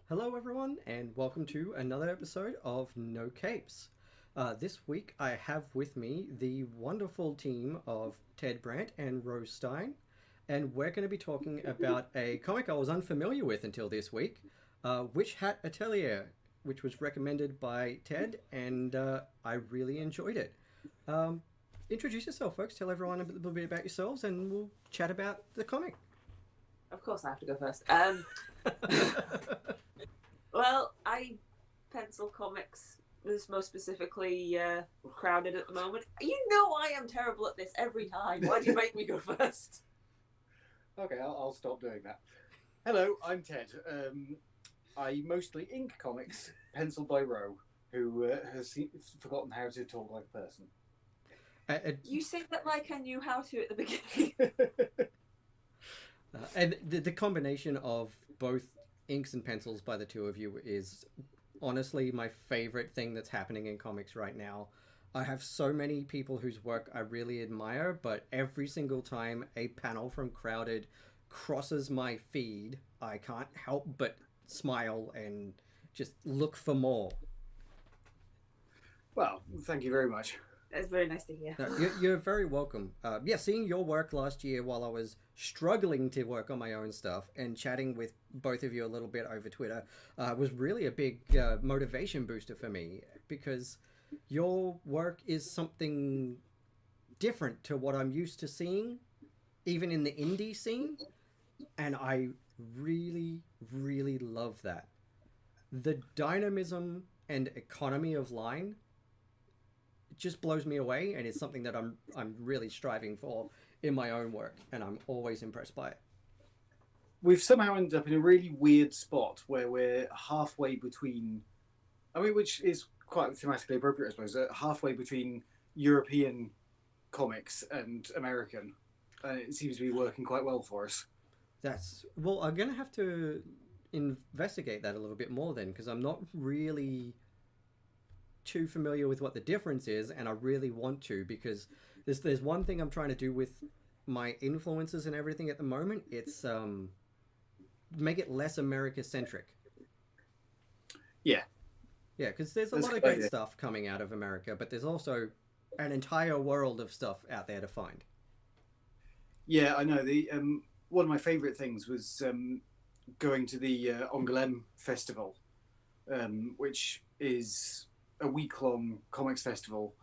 Hello, everyone, and welcome to another episode of No Capes. This week, I have with me the wonderful team of Ted Brandt and Rose Stein, and we're going to be talking about a comic I was unfamiliar with until this week, Witch Hat Atelier, which was recommended by Ted, and I really enjoyed it. Introduce yourself, folks. Tell everyone a little bit about yourselves, and we'll chat about the comic. Of course, I have to go first. Well, I pencil comics. This most specifically crowded at the moment. You know I am terrible at this every time. Why do you make me go first? Okay, I'll stop doing that. Hello, I'm Ted. I mostly ink comics, penciled by Ro, who has forgotten how to talk like a person. You say that like I knew how to at the beginning. And the combination of both inks and pencils by the two of you is honestly my favorite thing that's happening in comics right now. I have so many people whose work I really admire, but every single time a panel from Crowded crosses my feed, I can't help but smile and just look for more. Well, thank you very much. That's very nice to hear. No, you're very welcome. Seeing your work last year while I was struggling to work on my own stuff and chatting with both of you a little bit over Twitter was really a big motivation booster for me because your work is something different to what I'm used to seeing, even in the indie scene, and I really, really love that. The dynamism and economy of line just blows me away, and it's something that I'm really striving for in my own work, and I'm always impressed by it. We've somehow ended up in a really weird spot where we're halfway between, which is quite thematically appropriate, I suppose, halfway between European comics and American. It seems to be working quite well for us. I'm gonna have to investigate that a little bit more then, because I'm not really too familiar with what the difference is, and I really want to, because there's one thing I'm trying to do with my influences and everything at the moment. It's make it less America centric. Yeah, because there's a lot of great stuff coming out of America, but there's also an entire world of stuff out there to find. Yeah, I know. The one of my favourite things was going to the Angoulême festival, which is a week-long comics festival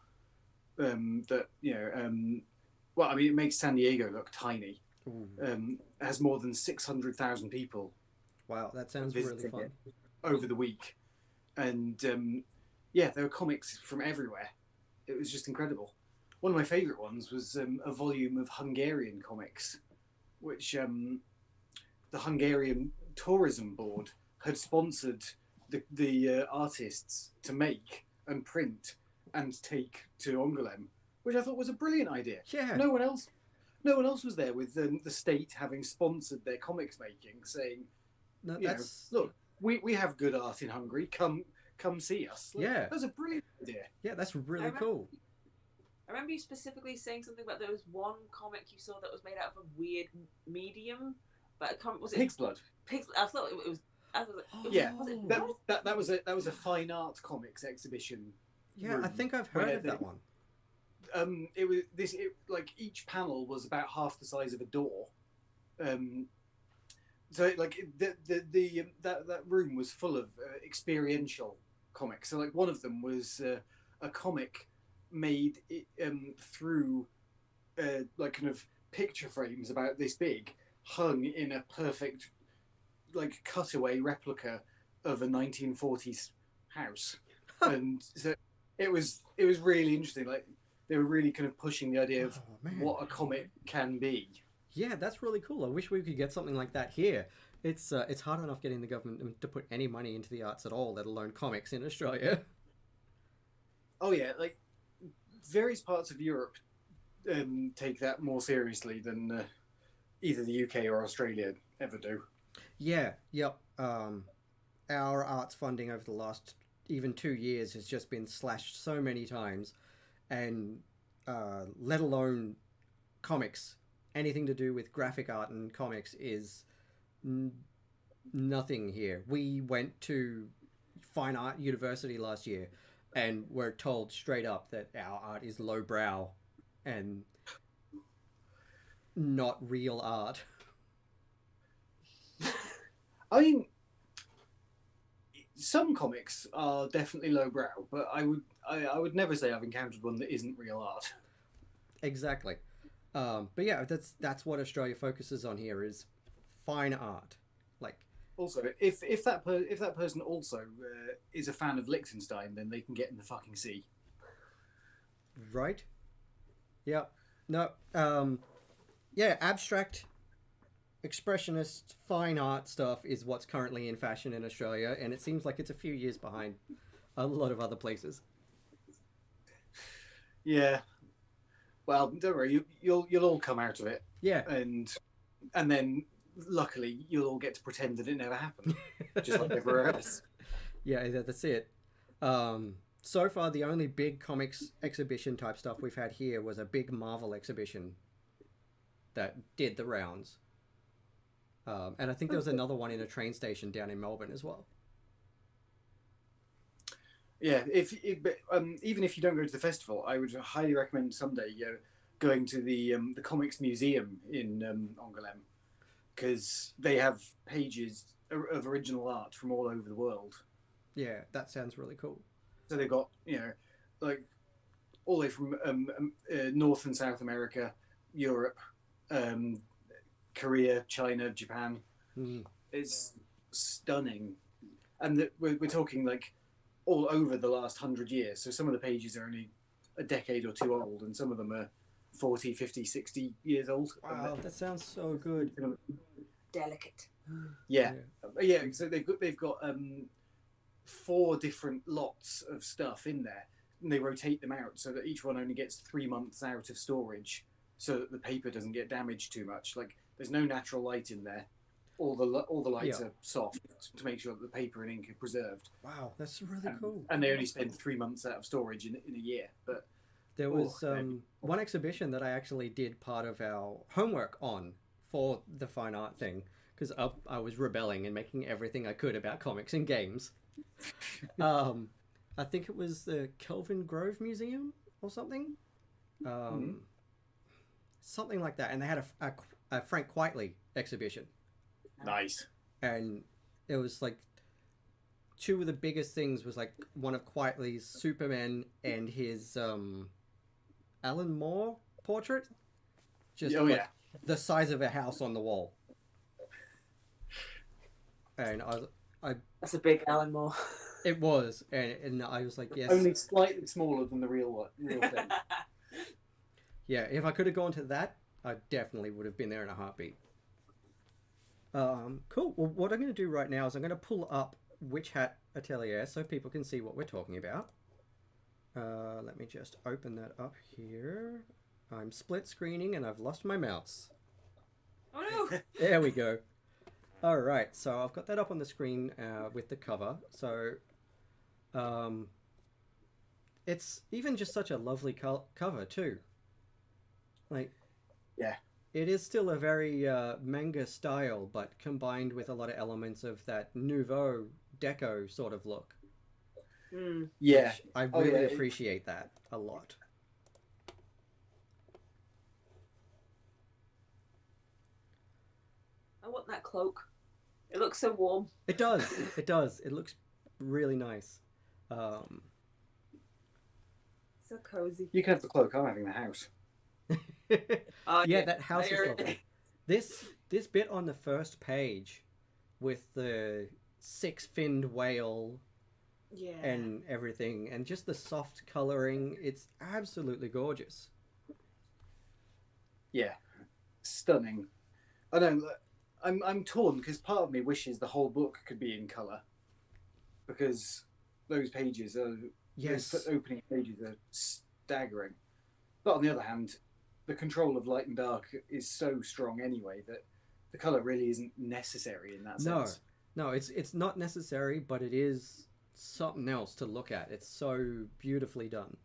that it makes San Diego look tiny. Has more than 600,000 people. Wow, that sounds really fun. Over the week, and there were comics from everywhere. It was just incredible. One of my favourite ones was a volume of Hungarian comics, which the Hungarian Tourism Board had sponsored the artists to make and print and take to Angoulême, which I thought was a brilliant idea. Yeah. No one else was there with the state having sponsored their comics making, saying, look, we have good art in Hungary. Come see us. Yeah, that's a brilliant idea. Yeah, that's really cool. I remember you specifically saying something about there was one comic you saw that was made out of a weird medium, but was it Pig's Blood? Pig's. I thought it was. That was a fine art comics exhibition. Yeah, I think I've heard of that one. Each panel was about half the size of a door. That room was full of experiential comics. So one of them was a comic made through kind of picture frames about this big, hung in a perfect cutaway replica of a 1940s house. And so it was really interesting. They were really kind of pushing the idea of what a comic can be. Yeah, that's really cool. I wish we could get something like that here. It's hard enough getting the government to put any money into the arts at all, let alone comics in Australia. Oh yeah, various parts of Europe take that more seriously than either the UK or Australia ever do. Yeah, yep. Our arts funding over the last even 2 years has just been slashed so many times, and let alone comics. Anything to do with graphic art and comics is nothing here. We went to Fine Art University last year and were told straight up that our art is lowbrow and not real art. I mean, some comics are definitely lowbrow, but I would never say I've encountered one that isn't real art. Exactly. But yeah, that's what Australia focuses on here is fine art. Like, Also, if that person also is a fan of Liechtenstein, then they can get in the fucking sea. right? Yep. No. Yeah, abstract, expressionist, fine art stuff is what's currently in fashion in Australia, and it seems like it's a few years behind a lot of other places. Yeah. Well, don't worry, you'll all come out of it, Yeah. and then luckily you'll all get to pretend that it never happened, just like everywhere else. Yeah, that's it. So far, the only big comics exhibition type stuff we've had here was a big Marvel exhibition that did the rounds. And I think there was another one in a train station down in Melbourne as well. Yeah, even if you don't go to the festival, I would highly recommend someday going to the comics museum in Angoulême, because they have pages of original art from all over the world. Yeah, that sounds really cool. So they've got like all the way from North and South America, Europe, Korea, China, Japan. Mm. It's stunning, and we're talking like all over the last 100 years. So some of the pages are only a decade or two old, and some of them are 40, 50, 60 years old. Wow, that sounds so good. Delicate. Yeah. So they've got 4 different lots of stuff in there, and they rotate them out so that each one only gets 3 months out of storage, so that the paper doesn't get damaged too much. Like, there's no natural light in there. All the lights are soft to make sure that the paper and ink are preserved. Wow, that's really cool. And they only spend 3 months out of storage in a year. But there was one exhibition that I actually did part of our homework on for the fine art thing, because I was rebelling and making everything I could about comics and games. I think it was the Kelvin Grove Museum or something. Something like that. And they had a Frank Quitely exhibition. Nice. And it was like 2 of the biggest things was like one of Quitely's Superman and his Alan Moore portrait. Just the size of a house on the wall. And That's a big Alan Moore. It was, and I was like, yes. Only slightly smaller than the real thing. Yeah, if I could have gone to that, I definitely would have been there in a heartbeat. Cool. Well, what I'm going to do right now is I'm going to pull up Witch Hat Atelier so people can see what we're talking about. Let me just open that up here. I'm split screening and I've lost my mouse. Oh no! There we go. All right, so I've got that up on the screen with the cover. So it's even just such a lovely cover too. Like, yeah. It is still a very manga style, but combined with a lot of elements of that Nouveau Deco sort of look. Yeah. I really appreciate that a lot. I want that cloak. It looks so warm. It does. It does. It looks really nice. So cozy. You can have the cloak. I'm having the house. Yeah, that house is lovely. This bit on the first page with the 6-finned whale and everything, and just the soft coloring, it's absolutely gorgeous. Yeah, stunning. I know. I'm torn because part of me wishes the whole book could be in color, because those pages are those opening pages are staggering. But on the other hand, the control of light and dark is so strong anyway that the color really isn't necessary in that sense. No, it's not necessary, but it is something else to look at. It's so beautifully done.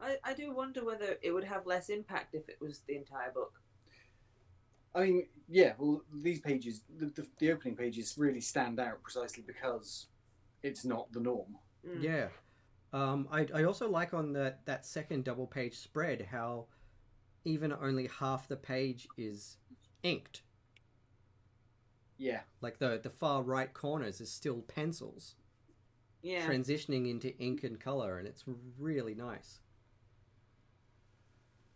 I do wonder whether it would have less impact if it was the entire book. I mean, yeah. Well, these pages, the opening pages, really stand out precisely because it's not the norm. Mm. Yeah. I also like on that second double page spread how even only half the page is inked. Yeah. Like the far right corners is still pencils Yeah. transitioning into ink and color, and it's really nice.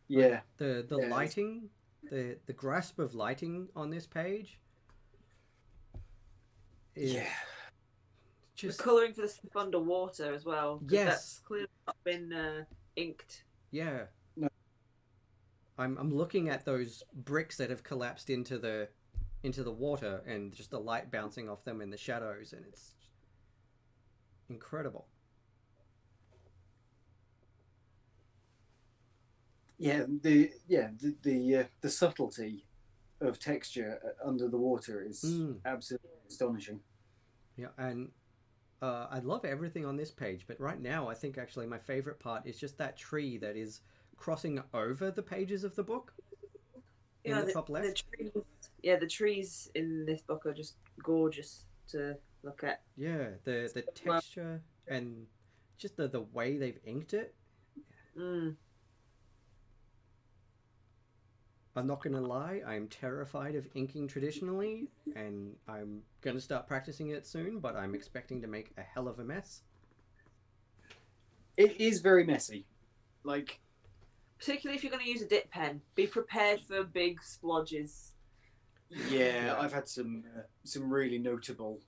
Yeah. Like the Yeah, lighting, the grasp of lighting on this page is Yeah. The just colouring for the stuff underwater as well, because yes, that's clearly not been inked. yeah. No. I'm looking at those bricks that have collapsed into the water and just the light bouncing off them in the shadows, and it's incredible. The subtlety of texture under the water is absolutely astonishing. Yeah, and I love everything on this page, but right now I think actually my favorite part is just that tree that is crossing over the pages of the book in the top left. The trees in this book are just gorgeous to look at. Yeah, the texture and just the way they've inked it. Mm. I'm not gonna lie, I'm terrified of inking traditionally, and I'm gonna start practicing it soon, but I'm expecting to make a hell of a mess. It is very messy. Like, particularly if you're going to use a dip pen, be prepared for big splodges. yeah, I've had some really notable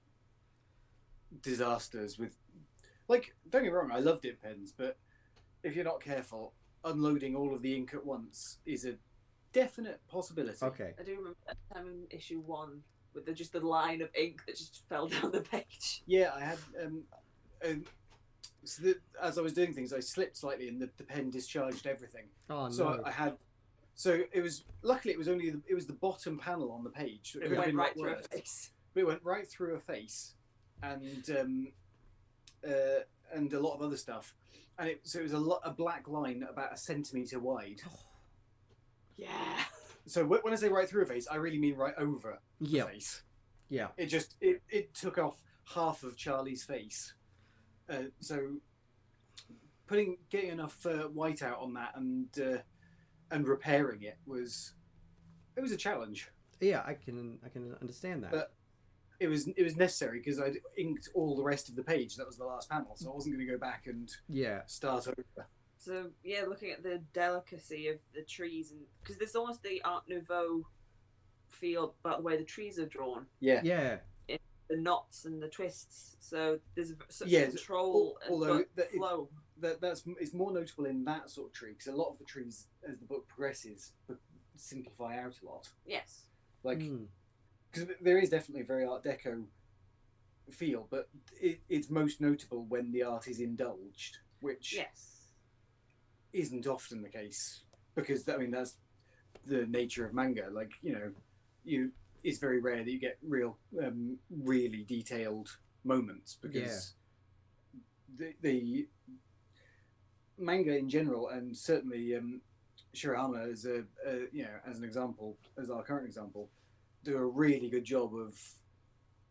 disasters with, like, don't get me wrong, I love dip pens, but if you're not careful, unloading all of the ink at once is a definite possibility. Okay. I do remember that time in issue 1 with just the line of ink that just fell down the page. Yeah, I had as I was doing things, I slipped slightly, and the pen discharged everything. Oh So no. I had. So it was luckily it was only the bottom panel on the page. So it went right through a face. But it went right through a face, and a lot of other stuff, and it was a black line about a centimetre wide. Yeah. So when I say right through a face, I really mean right over the face. Yeah. It took off half of Charlie's face. So getting enough white out on that and repairing it was a challenge. Yeah, I can understand that. But it was necessary because I'd inked all the rest of the page. That was the last panel, so I wasn't going to go back and start over. So yeah, looking at the delicacy of the trees, and because there's almost the Art Nouveau feel about the way the trees are drawn. Yeah. Yeah. The knots and the twists. So there's such control and flow. It's more notable in that sort of tree because a lot of the trees, as the book progresses, simplify out a lot. Yes. Like, because there is definitely a very Art Deco feel, but it's most notable when the art is indulged, which isn't often the case because that's the nature of manga. Like, it's very rare that you get really detailed moments because the manga in general, and certainly Shirahama as as an example, as our current example, do a really good job of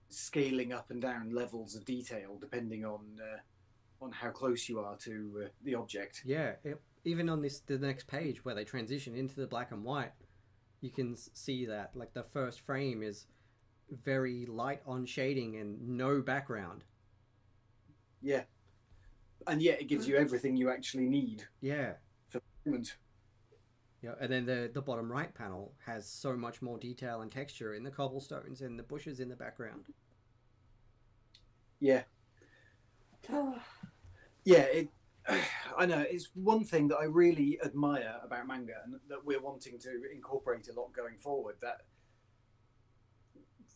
scaling up and down levels of detail depending on how close you are to the object. Yeah, even on the next page where they transition into the black and white, you can see that like the first frame is very light on shading and no background. Yeah, and yet it gives you everything you actually need. Yeah. For the moment. Yeah, and then the bottom right panel has so much more detail and texture in the cobblestones and the bushes in the background. Yeah. Yeah, I know it's one thing that I really admire about manga, and that we're wanting to incorporate a lot going forward.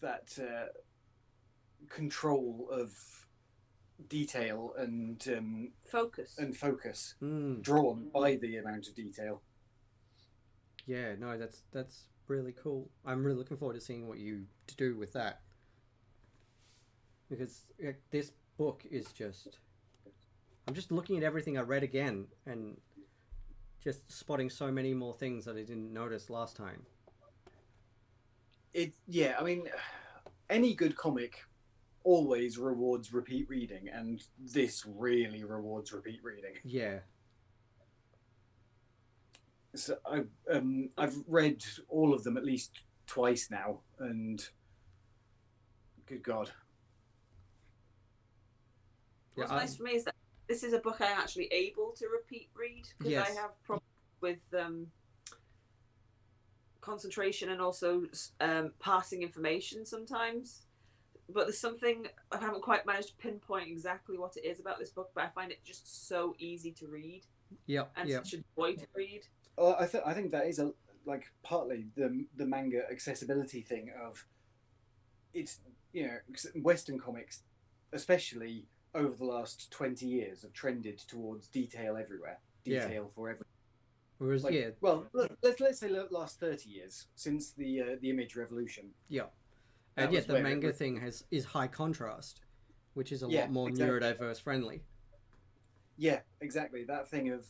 That control of detail and focus drawn by the amount of detail. Yeah, no, that's really cool. I'm really looking forward to seeing what you do with that, because this book is just. I'm just looking at everything I read again and just spotting so many more things that I didn't notice last time. Yeah, I mean, any good comic always rewards repeat reading, and this really rewards repeat reading. Yeah. So I've read all of them at least twice now, and good God. Yeah, What's nice for me is that this is a book I'm actually able to repeat read, because Yes. I have problems with concentration and also passing information sometimes. But there's something I haven't quite managed to pinpoint exactly what it is about this book, but I find it just so easy to read Yep. and Yep. such a joy to read. I think that is like partly the manga accessibility thing of it's, you know, Western comics, especially over the last 20 years, have trended towards detail everywhere, Yeah. detail for everything. Whereas, Like, yeah. well, let's say the last 30 years since the image revolution. Yeah. That And yet was the where manga thing is high contrast, which is a Yeah, lot more exactly. neurodiverse friendly. Yeah, exactly. That thing of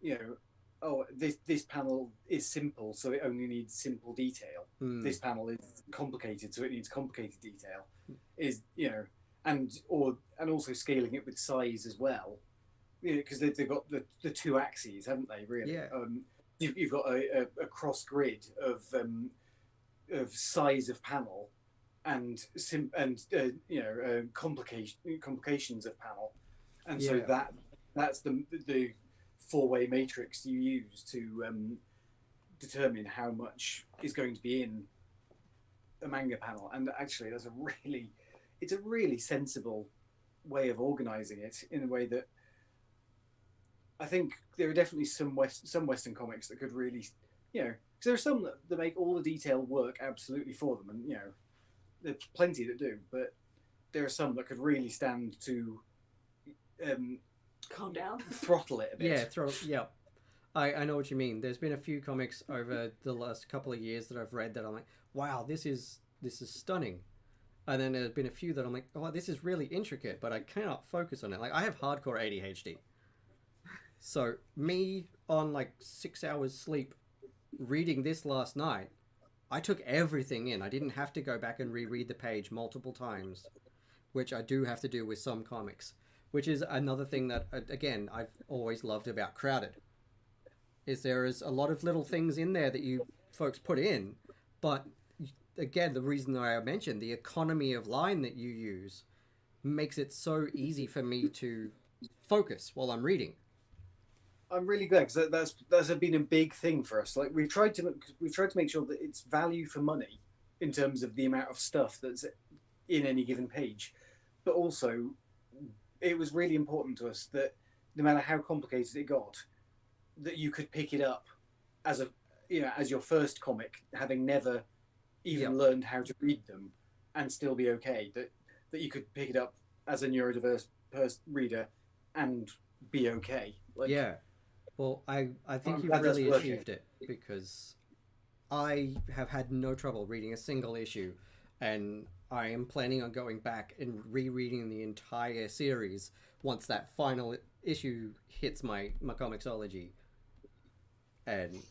you know, oh, this panel is simple, so it only needs simple detail. Mm. This panel is complicated, so it needs complicated detail. Is, you know, and also scaling it with size as well. You know, because they've got the two axes, haven't they? Really. Yeah. You've got a cross grid of size of panel and complications of panel, and so Yeah. that's the four-way matrix you use to determine how much is going to be in a manga panel. And actually, it's a really sensible way of organizing it in a way that I think there are definitely some Western comics that could really, you know, because there are some that make all the detail work absolutely for them, and, you know, there's plenty that do, but there are some that could really stand to Calm down. throttle it a bit. Yeah. Yeah. I know what you mean. There's been a few comics over the last couple of years that I've read that I'm like, wow, this is stunning. And then there's been a few that I'm like, oh, this is really intricate, but I cannot focus on it. Like, I have hardcore ADHD. So me on like 6 hours sleep reading this last night, I took everything in. I didn't have to go back and reread the page multiple times, which I do have to do with some comics, which is another thing that, again, I've always loved about Crowded. Is there is a lot of little things in there that you folks put in, but again, the reason that I mentioned the economy of line that you use makes it so easy for me to focus while I'm reading. I'm really glad, because that's been a big thing for us. Like, we've tried to make sure that it's value for money in terms of the amount of stuff that's in any given page, but also it was really important to us that no matter how complicated it got, that you could pick it up as as your first comic, having never even learned how to read them, and still be okay. That you could pick it up as a neurodiverse reader and be okay. Like, yeah. Well, I think I'm you've glad that's really working. achieved it, because I have had no trouble reading a single issue, and I am planning on going back and rereading the entire series once that final issue hits my comicsology. And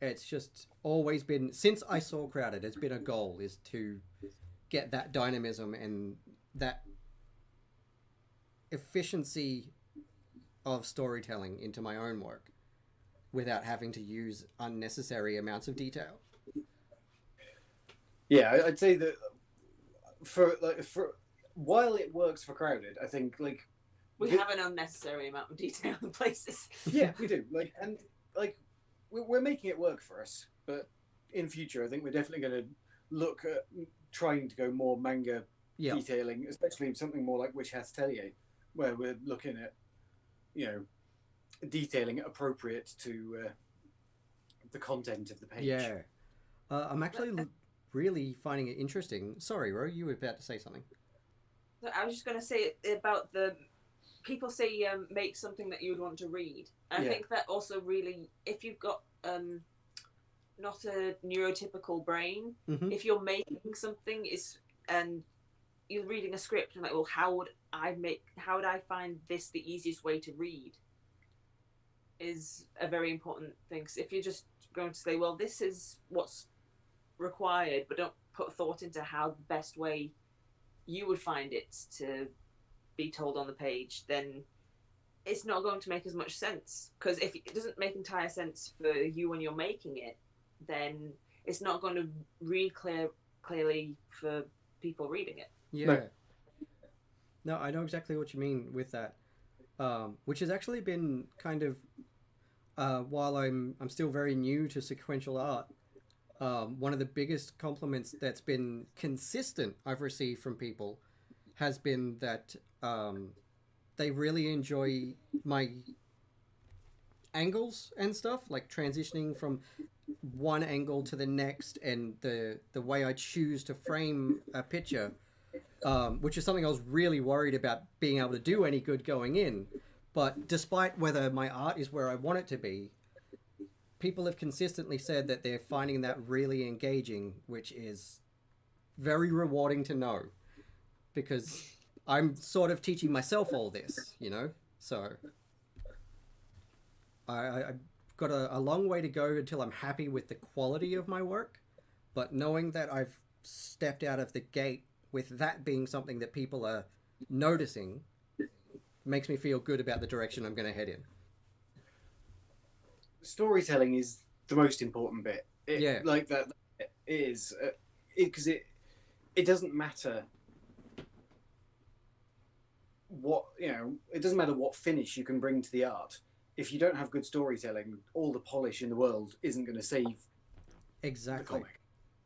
it's just always been, since I saw Crowded, it's been a goal is to get that dynamism and that efficiency of storytelling into my own work without having to use unnecessary amounts of detail. Yeah, I'd say that for while it works for Crowded, I think, like, we have an unnecessary amount of detail in places. Yeah, we do. We're making it work for us, but in future, I think we're definitely going to look at trying to go more manga detailing, especially something more like Witch Hat Atelier, where we're looking at, you know, detailing appropriate to the content of the page. Yeah. I'm actually really finding it interesting. Sorry, Ro, you were about to say something. I was just going to say about the people say make something that you would want to read. I think that also really, if you've got not a neurotypical brain, if you're making something and you're reading a script and like, well, how would I find this the easiest way to read, is a very important thing. Because if you're just going to say, well, this is what's required, but don't put thought into how the best way you would find it to be told on the page, then it's not going to make as much sense. Because if it doesn't make entire sense for you when you're making it, then it's not going to read clearly for people reading it. Yeah. No, I know exactly what you mean with that. Which has actually been kind of, while I'm still very new to sequential art, one of the biggest compliments that's been consistent I've received from people has been that they really enjoy my angles and stuff, like transitioning from one angle to the next, and the way I choose to frame a picture, which is something I was really worried about being able to do any good going in. But despite whether my art is where I want it to be, people have consistently said that they're finding that really engaging, which is very rewarding to know, because I'm sort of teaching myself all this, you know? So I've got a long way to go until I'm happy with the quality of my work, but knowing that I've stepped out of the gate with that being something that people are noticing makes me feel good about the direction I'm going to head in. Storytelling is the most important bit. Yeah. Like that is because it doesn't matter what, you know, it doesn't matter what finish you can bring to the art. If you don't have good storytelling, all the polish in the world isn't going to save exactly the comic.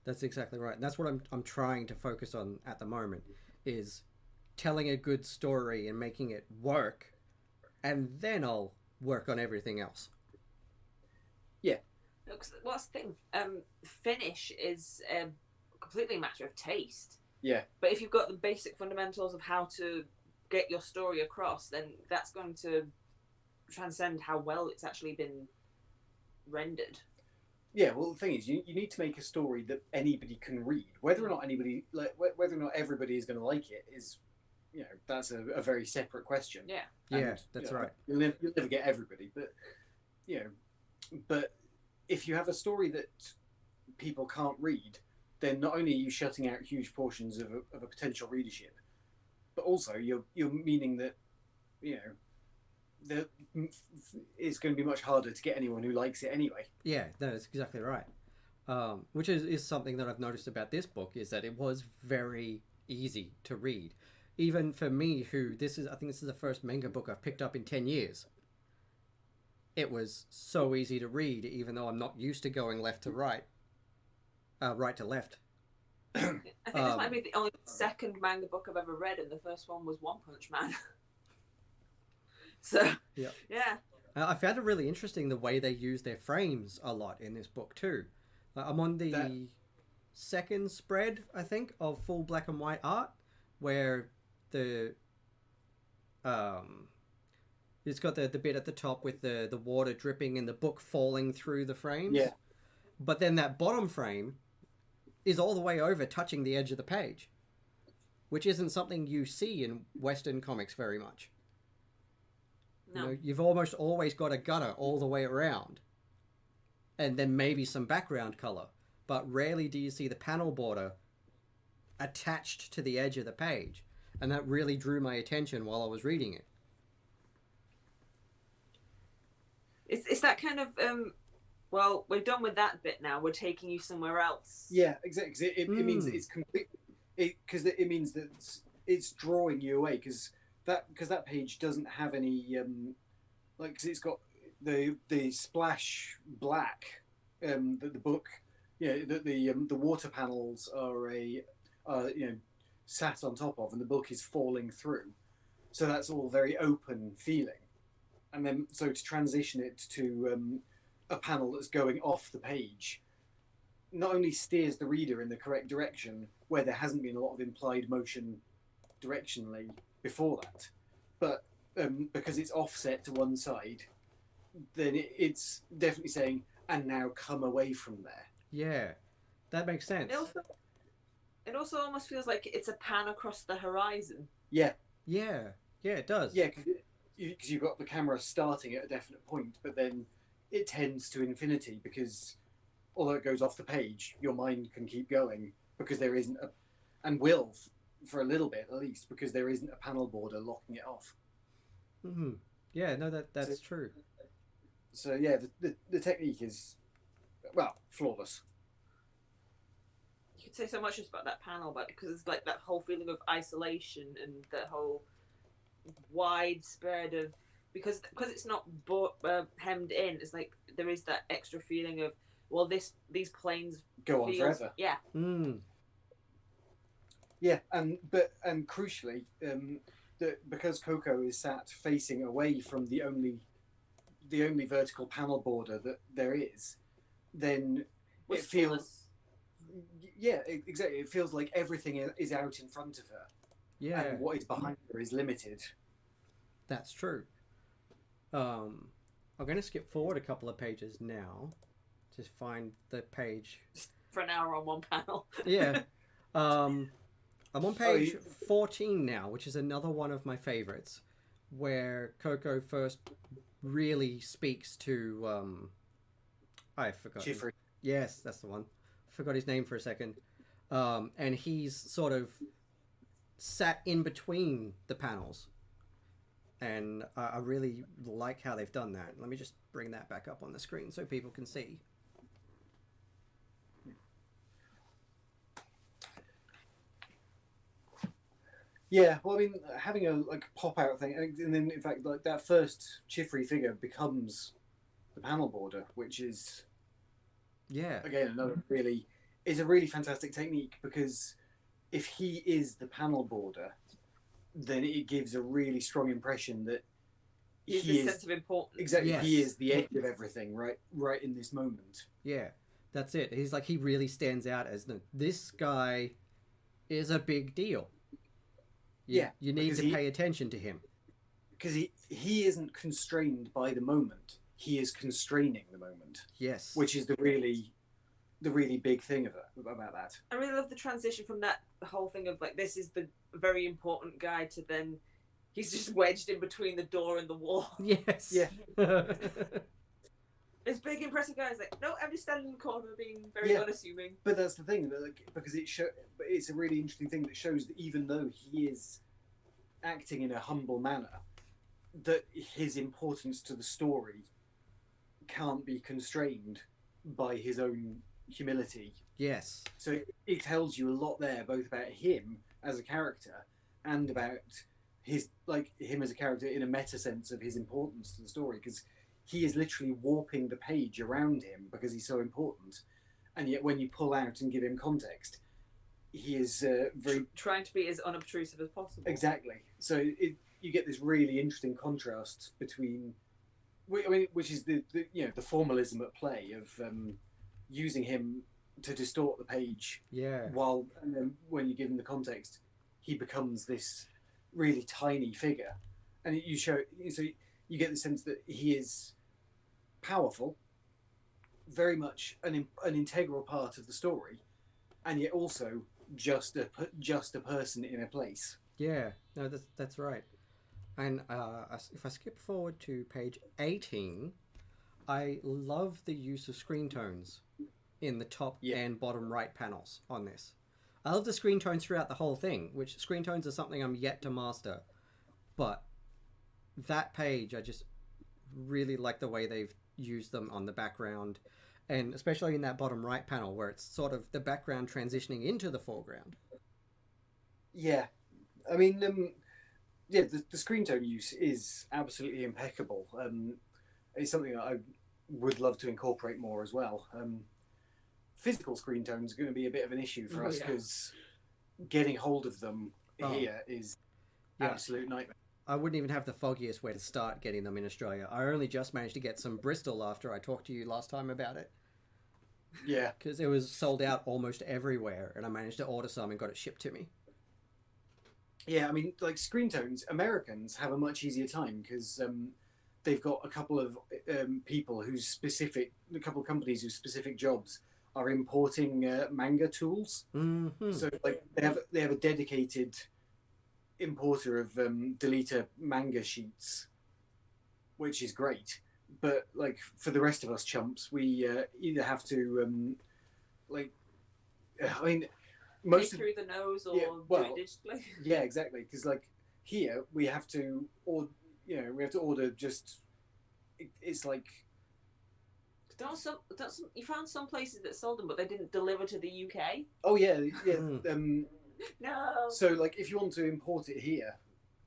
That's exactly right. And that's what I'm trying to focus on at the moment, is telling a good story and making it work, and then I'll work on everything else. Yeah. What's the thing? Finish is completely a matter of taste. Yeah. But if you've got the basic fundamentals of how to get your story across, then that's going to transcend how well it's actually been rendered. Yeah, well, the thing is, you need to make a story that anybody can read. Whether or not whether or not everybody is going to like it is, you know, that's a very separate question. Yeah. Yeah, that's right. You'll never get everybody, but you know, but if you have a story that people can't read, then not only are you shutting out huge portions of a potential readership, but also you're meaning that, you know, that it's going to be much harder to get anyone who likes it anyway. Yeah, that's exactly right. Which is something that I've noticed about this book, is that it was very easy to read. Even for me, I think this is the first manga book I've picked up in 10 years. It was so easy to read, even though I'm not used to going left to right. Right to left. I think this might be the only second manga book I've ever read, and the first one was One Punch Man. So, yeah. I found it really interesting the way they use their frames a lot in this book too. I'm on the second spread, I think, of full black and white art, where it's got the bit at the top with the water dripping and the book falling through the frames. Yeah. But then that bottom frame is all the way over, touching the edge of the page, which isn't something you see in Western comics very much. No. You know, you've almost always got a gutter all the way around, and then maybe some background color, but rarely do you see the panel border attached to the edge of the page, and that really drew my attention while I was reading it. It's that kind of well, we're done with that bit now. We're taking you somewhere else. Yeah, exactly. It means that it's complete. Because it means that it's drawing you away. Because that page doesn't have any because it's got the splash black that the book, that the water panels are sat on top of, and the book is falling through. So that's all very open feeling, and then so to transition it to a panel that's going off the page not only steers the reader in the correct direction where there hasn't been a lot of implied motion directionally before that, but because it's offset to one side, then it's definitely saying, and now come away from there. Yeah, that makes sense. It also almost feels like it's a pan across the horizon. Yeah, it does. Yeah, because you've got the camera starting at a definite point, but then it tends to infinity because although it goes off the page, your mind can keep going because there isn't a, and will for a little bit at least, because there isn't a panel border locking it off. Mm-hmm. Yeah, no, that's true. So yeah, the technique is, well, flawless. You could say so much just about that panel, but because it's like that whole feeling of isolation and the whole widespread of, because it's not hemmed in. It's like there is that extra feeling of, well, these planes go on forever. Yeah. Mm. Yeah, and crucially, because Coco is sat facing away from the only vertical panel border that there is, then it feels. Yeah, exactly. It feels like everything is out in front of her. Yeah. And what is behind her is limited. That's true. I'm going to skip forward a couple of pages now. Just find the page. For an hour on one panel. Yeah. I'm on page 14 now, which is another one of my favorites, where Coco first really speaks to... I forgot. Chiffrey. Yes, that's the one. Forgot his name for a second. And he's sort of sat in between the panels. And I really like how they've done that. Let me just bring that back up on the screen so people can see. Yeah, well, I mean, having a pop out thing, and then in fact, like that first Chiffrey figure becomes the panel border, which is again another is a really fantastic technique, because if he is the panel border, then it gives a really strong impression that he is sense of importance. Exactly, yes. He is the edge of everything, right in this moment. Yeah, that's it. He's like, he really stands out as this guy is a big deal. You need to pay attention to him, because he isn't constrained by the moment. He is constraining the moment. Yes, which is the really big thing about that. I really love the transition from that whole thing of like, this is the very important guy, to then he's just wedged in between the door and the wall. Yes. Yeah. This big impressive guy is like, no, I'm just standing in the corner being very unassuming. But that's the thing, because it's a really interesting thing that shows that even though he is acting in a humble manner, that his importance to the story can't be constrained by his own humility. Yes. So it tells you a lot there, both about him as a character and about him as a character in a meta sense of his importance to the story, because he is literally warping the page around him because he's so important, and yet when you pull out and give him context, he is trying to be as unobtrusive as possible. Exactly. So you get this really interesting contrast between, I mean, which is the formalism at play of using him to distort the page. Yeah. And then when you give him the context, he becomes this really tiny figure, and you get the sense that he is powerful, very much an integral part of the story, and yet also just a person in a place. Yeah, no, that's right. And if I skip forward to page 18, I love the use of screen tones in the top and bottom right panels on this. I love the screen tones throughout the whole thing, which screen tones are something I'm yet to master. But that page, I just really like the way they've used them on the background, and especially in that bottom right panel where it's sort of the background transitioning into the foreground. Yeah, I mean, the screen tone use is absolutely impeccable. It's something that I would love to incorporate more as well. Physical screen tones are going to be a bit of an issue for us, because getting hold of them here is absolute nightmare. I wouldn't even have the foggiest where to start getting them in Australia. I only just managed to get some Bristol after I talked to you last time about it. Yeah. Because it was sold out almost everywhere, and I managed to order some and got it shipped to me. Yeah, I mean, like screen tones, Americans have a much easier time because they've got a couple of a couple of companies whose specific jobs are importing manga tools. Mm-hmm. So like they have a dedicated importer of deleter manga sheets, which is great but like for the rest of us chumps, we either have to like, I mean, most Take through the nose or yeah, do it digitally. Yeah, exactly. Because like here we have to, or we have to order just. It's like. You found some places that sold them, but they didn't deliver to the UK. Oh yeah. No. So like, if you want to import it here,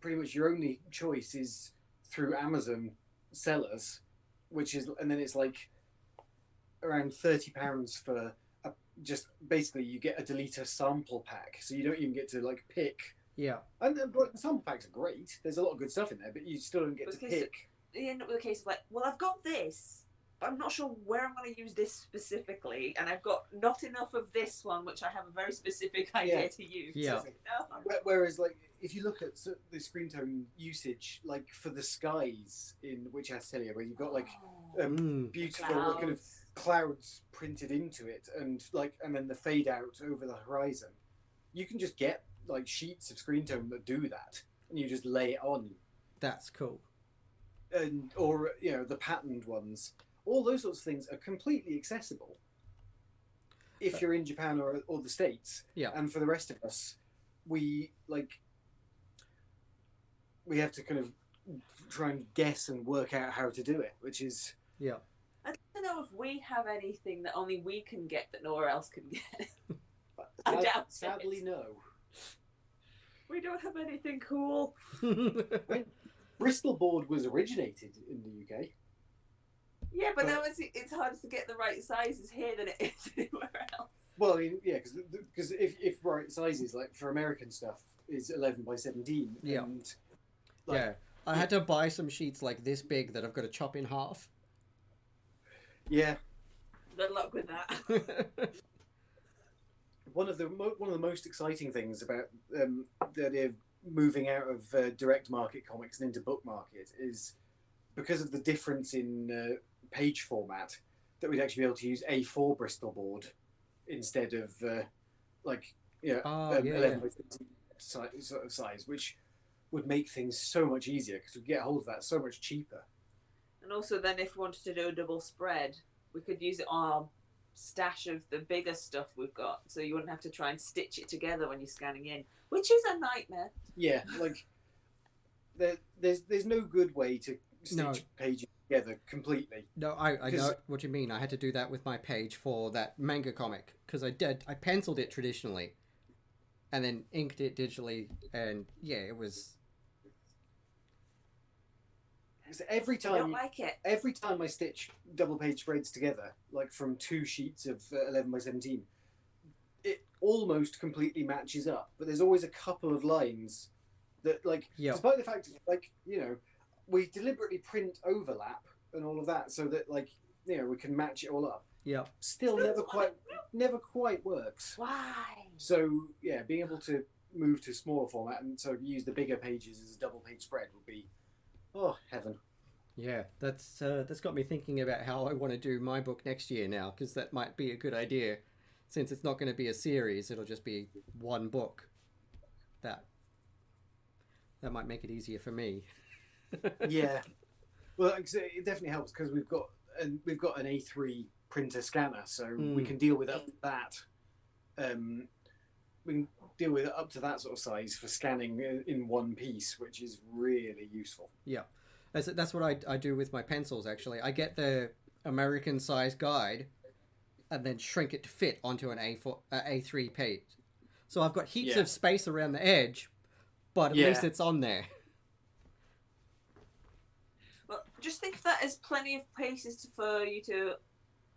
pretty much your only choice is through Amazon sellers, and then it's like around £30 for just basically you get a deleter sample pack, so you don't even get to like pick. Yeah. And the sample packs are great. There's a lot of good stuff in there, but you still don't get to pick. You end up with a case of like, well, I've got this, but I'm not sure where I'm going to use this specifically, and I've got not enough of this one, which I have a very specific idea to use. Yeah. Whereas, like, if you look at the screen tone usage, like for the skies in Witch Hat Atelier, where you've got like beautiful kind of clouds printed into it, and then the fade out over the horizon, you can just get like sheets of screen tone that do that, and you just lay it on. That's cool. Or the patterned ones, all those sorts of things are completely accessible if you're in Japan or the States. Yeah. And for the rest of us, we have to kind of try and guess and work out how to do it, which is I don't know if we have anything that only we can get that nowhere else can get. I doubt sadly, no. We don't have anything cool. Bristol board was originated in the UK. Yeah, but now it's harder to get the right sizes here than it is anywhere else. Well, I mean, yeah, because if right sizes, like for American stuff, is 11 by 17. Yeah. And, I had to buy some sheets like this big that I've got to chop in half. Yeah. Good luck with that. One of the most exciting things about the idea of moving out of direct market comics and into book market is because of the difference in page format, that we'd actually be able to use A4 Bristol board instead of 11 by 17 sort of size, which would make things so much easier because we get hold of that so much cheaper. And also then if we wanted to do a double spread, we could use it on our stash of the bigger stuff we've got, so you wouldn't have to try and stitch it together when you're scanning in, which is a nightmare. Yeah, like there's no good way to stitch pages together completely. No, I know what you mean. I had to do that with my page for that manga comic because I penciled it traditionally and then inked it digitally, and it was. Every time, I don't like it. Every time I stitch double page spreads together, like from 2 sheets of 11 by 17, it almost completely matches up. But there's always a couple of lines that, despite the fact, we deliberately print overlap and all of that so that, we can match it all up. Yeah. Still never quite works. Why? So being able to move to smaller format and so use the bigger pages as a double page spread would be. Oh, heaven. Yeah, that's got me thinking about how I want to do my book next year now, because that might be a good idea. Since it's not going to be a series, it'll just be one book. That might make it easier for me. Yeah. Well, it definitely helps because we've got an A3 printer scanner, so we can deal with up to that. We can deal with it up to that sort of size for scanning in one piece, which is really useful. Yeah. That's what I do with my pencils, actually. I get the American size guide and then shrink it to fit onto an A3 page. So I've got heaps of space around the edge, but at least it's on there. Well, just think of that as plenty of places for you to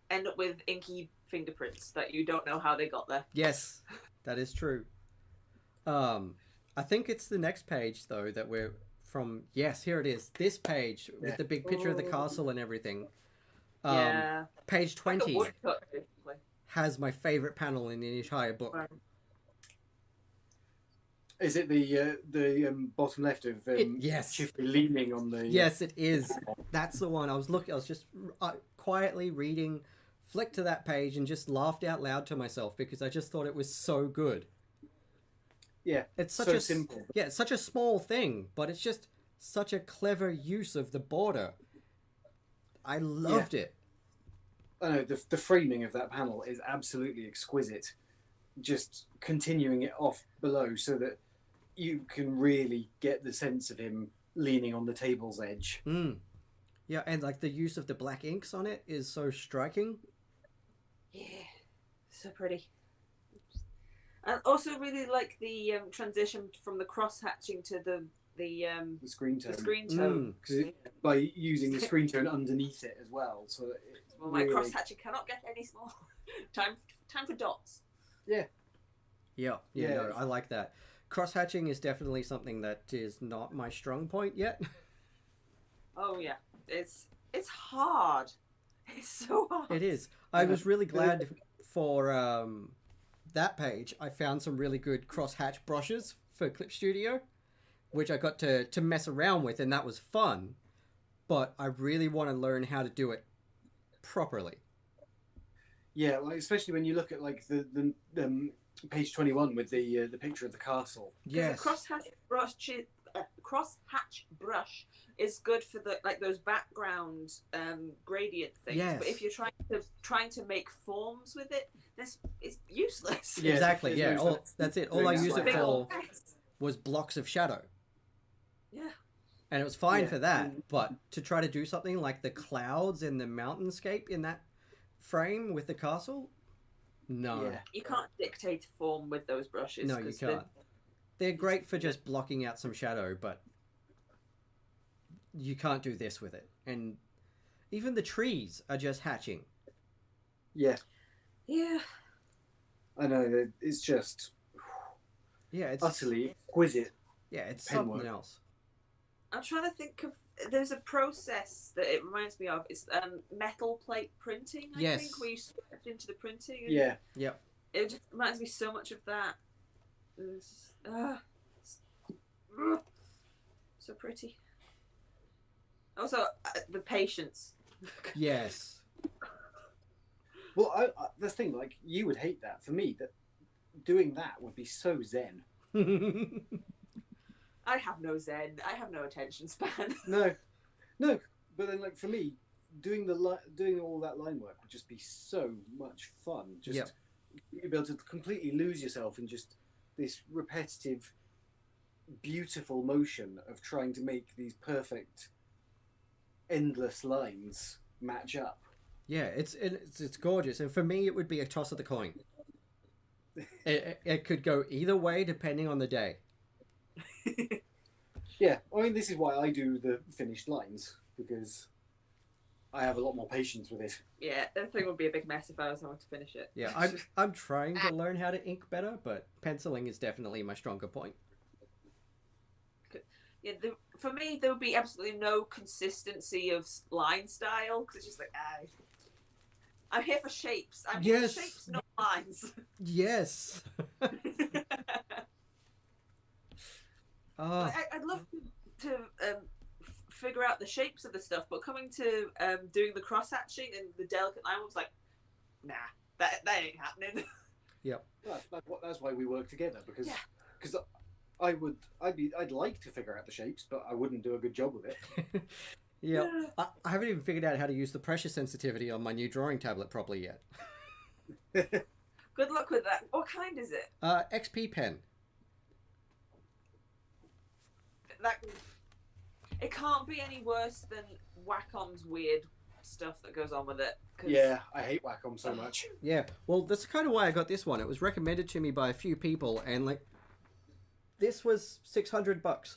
end up with inky fingerprints that you don't know how they got there. Yes, that is true. I think it's the next page, though, that we're from. Yes, here it is. This page with the big picture of the castle and everything. Page 20 has my favorite panel in the entire book. Is it the bottom left of yes, Chiefly leaning on the? Yes, it is. That's the one. I was just quietly reading, flicked to that page, and just laughed out loud to myself because I just thought it was so good. Yeah, it's such so simple. Yeah, it's such a small thing, but it's just such a clever use of the border. I loved it. I know the framing of that panel is absolutely exquisite. Just continuing it off below so that you can really get the sense of him leaning on the table's edge. Yeah, and like the use of the black inks on it is so striking. Yeah, so pretty. And also really like the transition from the cross hatching to the screen tone. The screen tone. By using the screen tone underneath it as well. So well, my cross hatching cannot get any smaller. time for dots. Yeah. No, I like that. Cross hatching is definitely something that is not my strong point yet. Oh yeah, it's hard. It's so hard. It is. I was really glad for that page. I found some really good cross hatch brushes for Clip Studio, which I got to mess around with, and that was fun. But I really want to learn how to do it properly. Yeah, like especially when you look at like the page 21 with the picture of the castle. Yes. The cross hatch brush is good for the like those background gradient things. Yes. But if you're trying to make forms with it, this is useless. Yeah, exactly. Yeah, that's it. All I use it for was blocks of shadow. Yeah. And it was fine for that, but to try to do something like the clouds and the mountainscape in that frame with the castle, no. Yeah. You can't dictate form with those brushes. No, you can't. They're great for just blocking out some shadow, but you can't do this with it. And even the trees are just hatching. Yeah. Yeah. I know, it's just... Yeah, it's... utterly exquisite. Yeah, it's something else. I'm trying to think of... There's a process that it reminds me of. It's metal plate printing, I think, where you stretch into the printing. And yeah. Yep. It just reminds me so much of that. It's, so pretty. Also, the patience. Yes. Well, that's the thing. Like, you would hate that. For me, that doing that would be so zen. I have no zen. I have no attention span. No. But then, like for me, doing all that line work would just be so much fun. Just you'd be able to completely lose yourself in just this repetitive, beautiful motion of trying to make these perfect, endless lines match up. Yeah, it's gorgeous, and for me, it would be a toss of the coin. It could go either way depending on the day. Yeah, I mean, this is why I do the finished lines, because I have a lot more patience with it. Yeah, the thing would be a big mess if I was having to finish it. Yeah, I'm trying to learn how to ink better, but penciling is definitely my stronger point. Yeah, for me, there would be absolutely no consistency of line style, because it's just like, I'm here for shapes. I'm here for shapes, not lines. Yes. I'd love to figure out the shapes of the stuff, but coming to doing the cross hatching and the delicate line was like, nah, that ain't happening. Yep. That's why we work together, because I'd like to figure out the shapes, but I wouldn't do a good job with it. Yeah, I haven't even figured out how to use the pressure sensitivity on my new drawing tablet properly yet. Good luck with that. What kind is it? XP pen. It can't be any worse than Wacom's weird stuff that goes on with it. Yeah, I hate Wacom so much. Yeah, well, that's kind of why I got this one. It was recommended to me by a few people, and like, this was $600,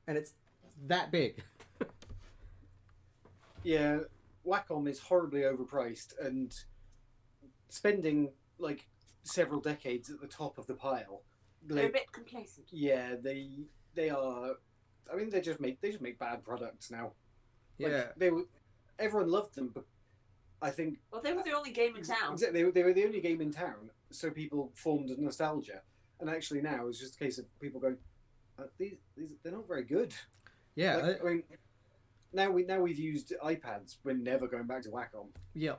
and it's that big. Yeah, Wacom is horribly overpriced, and spending like several decades at the top of the pile. They're a bit complacent. Yeah, they are. I mean, they just make bad products now. Yeah, everyone loved them, but I think they were the only game in town. Exactly, they were the only game in town, so people formed a nostalgia. And actually, now it's just a case of people going, these they're not very good. Yeah, like, I mean, now we've used iPads. We're never going back to Wacom. Yeah.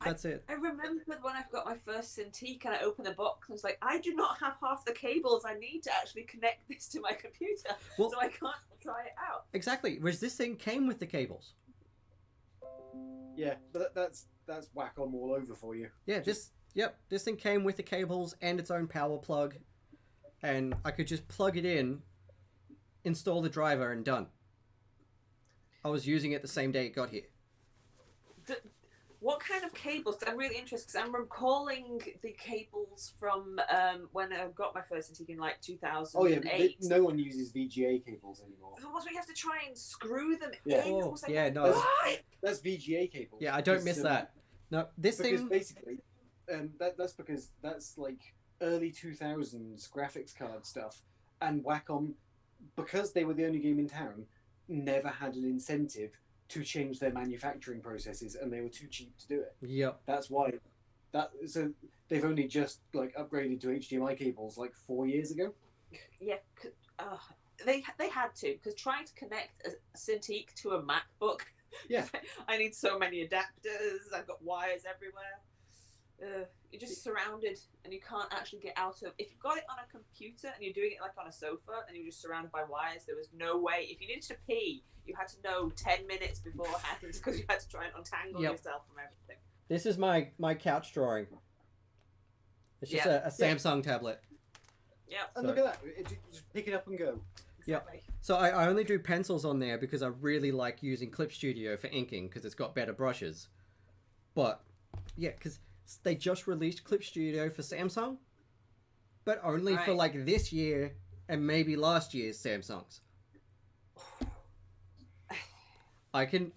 That's it. I remembered when I got my first Cintiq and I opened the box and I was like, I do not have half the cables I need to actually connect this to my computer, Well, so I can't try it out. Exactly. Whereas this thing came with the cables. Yeah, but that's Wacom all over for you. Yeah, this thing came with the cables and its own power plug, and I could just plug it in, install the driver, and done. I was using it the same day it got here. What kind of cables? I'm really interested because I'm recalling the cables from when I got my first Cintiq in like 2008. Oh yeah, no one uses VGA cables anymore. The ones where you have to try and screw them Yeah. in. Oh, Like, yeah, no. what? That's VGA cables. Yeah, I don't miss that. No, this Because thing. basically, that's because that's like early 2000s graphics card stuff, and Wacom, because they were the only game in town, never had an incentive to change their manufacturing processes, and they were too cheap to do it. Yep. That's why. So they've only just like upgraded to HDMI cables like 4 years ago. Yeah, they had to, because trying to connect a Cintiq to a MacBook. Yeah. I need so many adapters. I've got wires everywhere. You're just surrounded, and you can't actually get out of. If you've got it on a computer and you're doing it like on a sofa, and you're just surrounded by wires, there was no way. If you needed to pee, you had to know 10 minutes beforehand because you had to try and untangle yourself from everything. This is my couch drawing. It's just a Samsung tablet. Yeah. And look at that. Just pick it up and go. Exactly. So I only do pencils on there because I really like using Clip Studio for inking because it's got better brushes. But yeah, because they just released Clip Studio for Samsung, but only for like this year and maybe last year's Samsungs. I can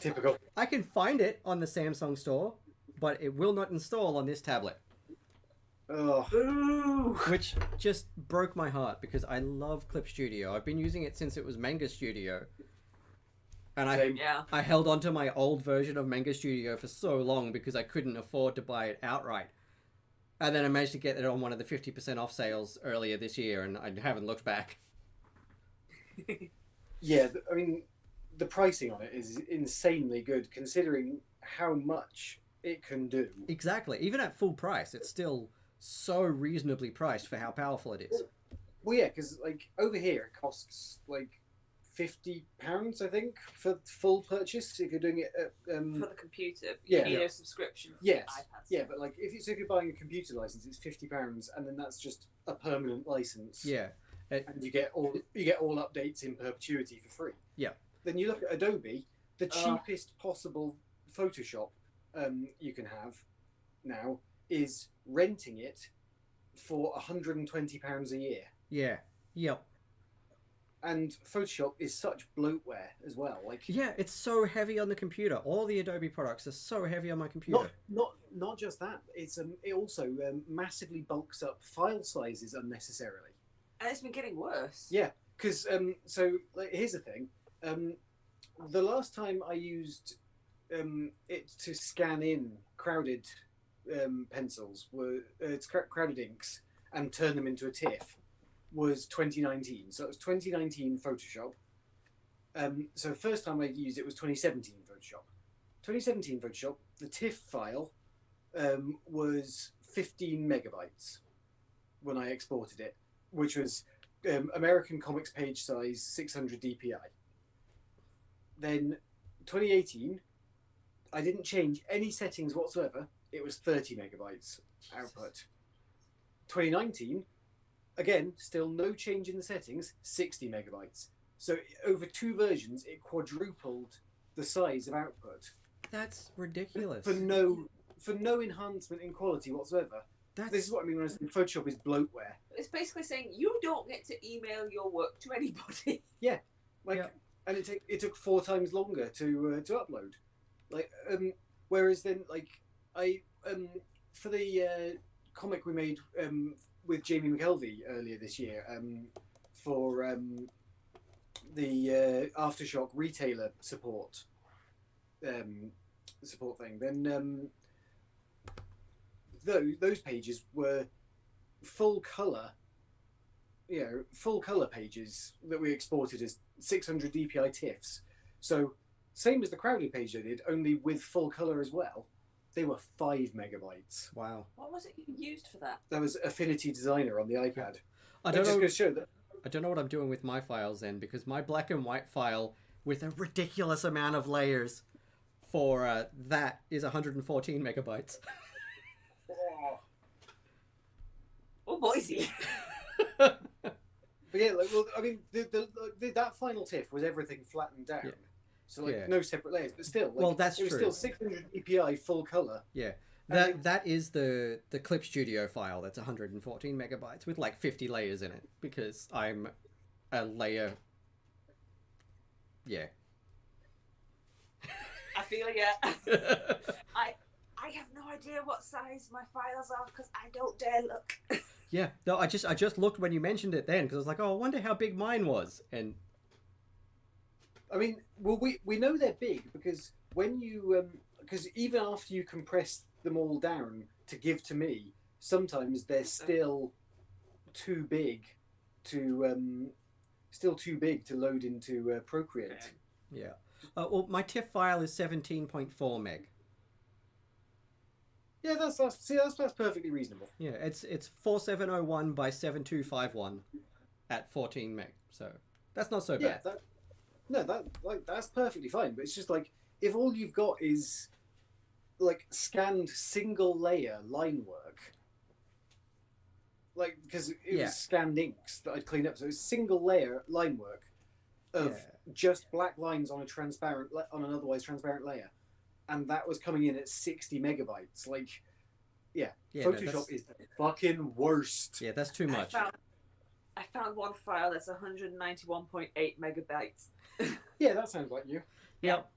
find it on the Samsung store, but it will not install on this tablet. Oh. Which just broke my heart because I love Clip Studio. I've been using it since it was Manga Studio. And I held on to my old version of Manga Studio for so long because I couldn't afford to buy it outright. And then I managed to get it on one of the 50% off sales earlier this year, and I haven't looked back. Yeah, I mean, the pricing on it is insanely good considering how much it can do. Exactly. Even at full price, it's still so reasonably priced for how powerful it is. Well, yeah, because like over here it costs like £50, I think, for full purchase if you're doing it at, for the computer. You need a subscription for yes. iPads. Yeah, but like if you're buying a computer license, it's £50, and then that's just a permanent license. Yeah. And you get all updates in perpetuity for free. Yeah. Then you look at Adobe, the cheapest possible Photoshop you can have now is renting it for £120 a year. Yeah. Yep. And Photoshop is such bloatware as well. Like, yeah, it's so heavy on the computer. All the Adobe products are so heavy on my computer. Not just that. It also massively bulks up file sizes unnecessarily. And it's been getting worse. Yeah, because so like, here's the thing. The last time I used it to scan in crowded pencils crowded inks and turn them into a TIFF was 2019. So it was 2019 Photoshop. So the first time I used it was 2017 Photoshop. 2017 Photoshop, the TIFF file was 15 megabytes when I exported it, which was American Comics page size 600 DPI. Then 2018, I didn't change any settings whatsoever. It was 30 megabytes output. 2019, again, still no change in the settings, 60 megabytes. So over 2 versions, it quadrupled the size of output. That's ridiculous. For no enhancement in quality whatsoever. This is what I mean when I say Photoshop is bloatware. It's basically saying you don't get to email your work to anybody. Yeah, and it took 4 times longer to upload. Like, whereas then, like, I for the comic we made with Jamie McKelvey earlier this year for the Aftershock retailer support thing, then those pages were full color pages that we exported as 600 DPI TIFFs. So same as the crowded page I did, only with full color as well. they were 5 megabytes. Wow. What was it you used for that? That was Affinity Designer on the iPad. I That don't just know. goes to show that. I don't know what I'm doing with my files then, because my black and white file with a ridiculous amount of layers for that is 114 megabytes. Oh. Oh, Boise. But yeah, like, well, I mean, that final TIFF was everything flattened down. Yeah. So, like, Yeah. no separate layers. But still, like, Well, that's it was true. still 600 DPI full color. Yeah. And That is the Clip Studio file that's 114 megabytes with like 50 layers in it, because I'm a layer. Yeah. I feel ya. I have no idea what size my files are because I don't dare look. Yeah. No, I just looked when you mentioned it then, because I was like, oh, I wonder how big mine was, and I mean, well, we know they're big because when you because even after you compress them all down to give to me, sometimes they're still too big to load into Procreate. yeah. Well, my TIFF file is 17.4 meg. Yeah, that's perfectly reasonable. Yeah, it's 4701 by 7251 at 14 meg. So that's not so Yeah, bad. that's perfectly fine. But it's just like if all you've got is like scanned single layer line work, like because it was scanned inks that I'd cleaned up, so it's single layer line work of just black lines on an otherwise transparent layer, and that was coming in at 60 megabytes. Like, Photoshop is the fucking worst. Yeah, that's too much. I found one file that's 191.8 megabytes. Yeah, that sounds like you. Yep.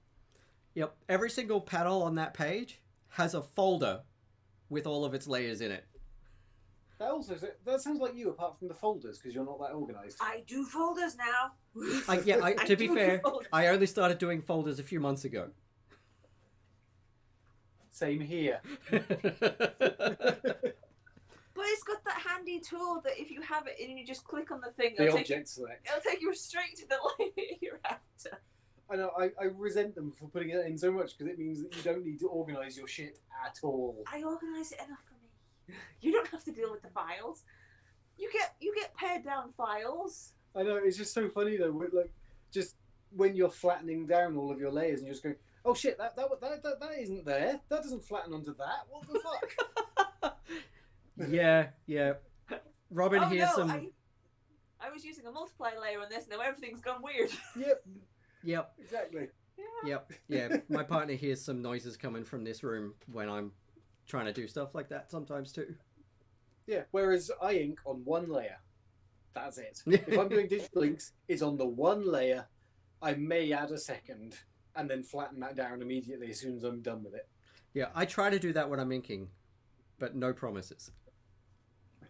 Every single panel on that page has a folder with all of its layers in it. That sounds like you, apart from the folders, because you're not that organised. I do folders now. To be fair, I only started doing folders a few months ago. Same here. But it's got that handy tool that if you have it and you just click on the thing, The object select. It'll take you straight to the layer you're after. I know, I resent them for putting it in so much because it means that you don't need to organise your shit at all. I organise it enough for me. You don't have to deal with the files. You get pared down files. I know, it's just so funny though, like just when you're flattening down all of your layers and you're just going, oh shit, that isn't there. That doesn't flatten onto that. What the fuck? Yeah. Robin, here's some. I was using a multiply layer on this. Now everything's gone weird. Yep. Exactly. Yeah. My partner hears some noises coming from this room when I'm trying to do stuff like that sometimes too. Yeah. Whereas I ink on one layer. That's it. If I'm doing digital inks, it's on the one layer. I may add a second and then flatten that down immediately as soon as I'm done with it. Yeah, I try to do that when I'm inking, but no promises.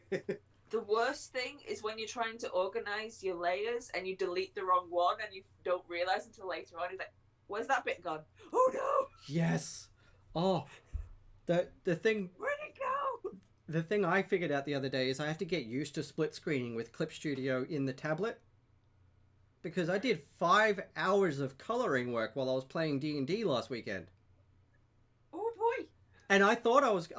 The worst thing is when you're trying to organize your layers and you delete the wrong one and you don't realize until later on. You're like, where's that bit gone? Oh no! Yes. Oh, the thing. Where'd it go? The thing I figured out the other day is I have to get used to split screening with Clip Studio in the tablet, because I did 5 hours of coloring work while I was playing D&D last weekend. Oh boy! And I thought I was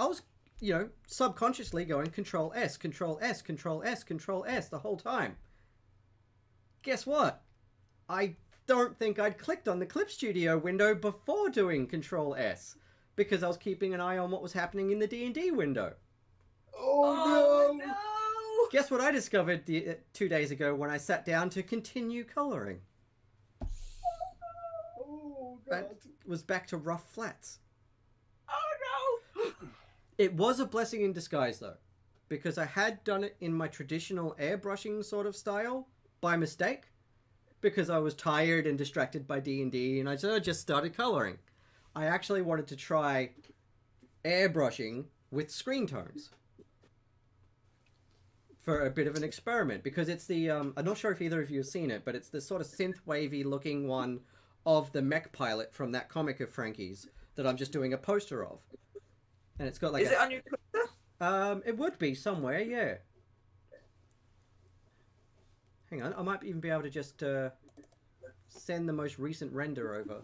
subconsciously going Control S, Control S, Control S, Control S the whole time. Guess what? I don't think I'd clicked on the Clip Studio window before doing Control S, because I was keeping an eye on what was happening in the D&D window. Oh no! Guess what I discovered 2 days ago when I sat down to continue coloring? Oh god! That was back to rough flats. Oh no! It was a blessing in disguise though, because I had done it in my traditional airbrushing sort of style by mistake, because I was tired and distracted by D&D, and I just started coloring. I actually wanted to try airbrushing with screen tones for a bit of an experiment, because it's the I'm not sure if either of you have seen it, but it's the sort of synth wavy looking one of the mech pilot from that comic of Frankie's that I'm just doing a poster of, and it's got like Is it on your Twitter? It would be somewhere, yeah. Hang on, I might even be able to just send the most recent render over.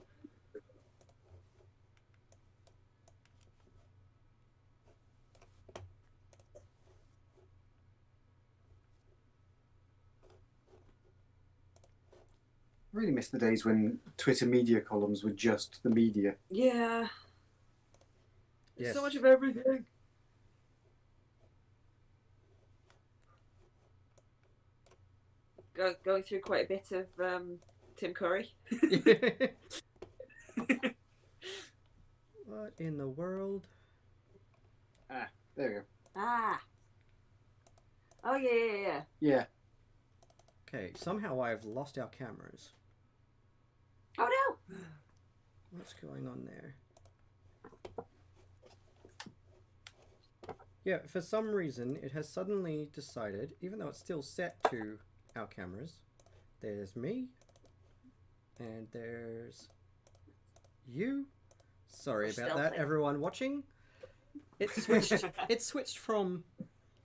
really miss the days when Twitter media columns were just the media. Yeah. Yes. So much of everything. Going through quite a bit of Tim Curry. What in the world? Ah, there we go. Ah. Oh yeah. Yeah. Okay, somehow I've lost our cameras. Oh no. What's going on there? Yeah, for some reason it has suddenly decided, even though it's still set to our cameras, there's me, and there's you. Sorry about that, everyone watching. It switched. It switched from